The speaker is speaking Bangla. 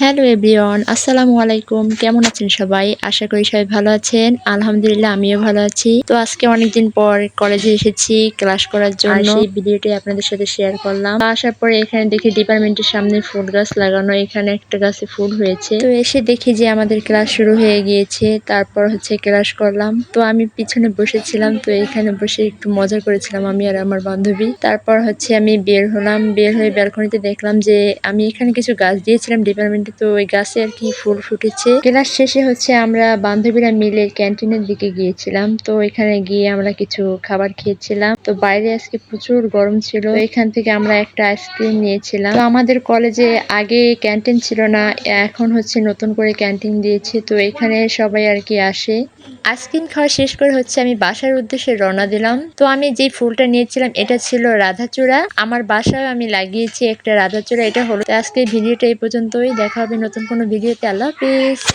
হ্যালো এভরিওয়ান, আসসালামু আলাইকুম। কেমন আছেন সবাই? আশা করি সবাই ভালো আছেন। আলহামদুলিল্লাহ আমিও ভালো আছি। তো আজকে অনেকদিন পর কলেজে এসেছি ক্লাস করার জন্য। সেই ভিডিওটি আপনাদের সাথে শেয়ার করলাম। তো আসার পরে এখানে দেখি ডিপার্টমেন্টের সামনে ফুল গাছ লাগানো। এখানে একটা গাছে ফুল হয়েছে। তো এসে দেখি যে আমাদের ক্লাস শুরু হয়ে গিয়েছে। তারপর ক্লাস করলাম। তো আমি পিছনে বসেছিলাম। তো এখানে বসে একটু মজা করেছিলাম আমি আর আমার বান্ধবী। তারপর আমি বের হলাম। বের হয়ে ব্যালকনিতে দেখলাম যে আমি এখানে কিছু গাছ দিয়েছিলাম ডিপার্টমেন্টে। তো ওই গাছে আর কি ফুল ফুটেছে। ক্লাস শেষে আমরা বান্ধবীরা মিলে ক্যান্টিনের দিকে গিয়েছিলাম। তো এখানে গিয়ে আমরা কিছু খাবার খেয়েছিলাম। তো বাইরে আজকে প্রচুর গরম ছিল। তো এখান থেকে আমরা একটা আইসক্রিম নিয়েছিলাম। তো আমাদের কলেজে আগে ক্যান্টিন ছিল না, এখন নতুন করে ক্যান্টিন দিয়েছে। তো এখানে সবাই আর কি আসে। আইসক্রিম খাওয়া শেষ করে আমি বাসার উদ্দেশ্যে রওনা দিলাম। তো আমি যে ফুলটা নিয়েছিলাম এটা ছিল রাধাচূড়া। আমার বাসায় আমি লাগিয়েছি একটা রাধাচূড়া। এটা হলো। তো আজকের ভিডিওটা এই পর্যন্তই। দেখা হবে নতুন কোনো ভিডিওতে। আল্লাহ হাফেজ।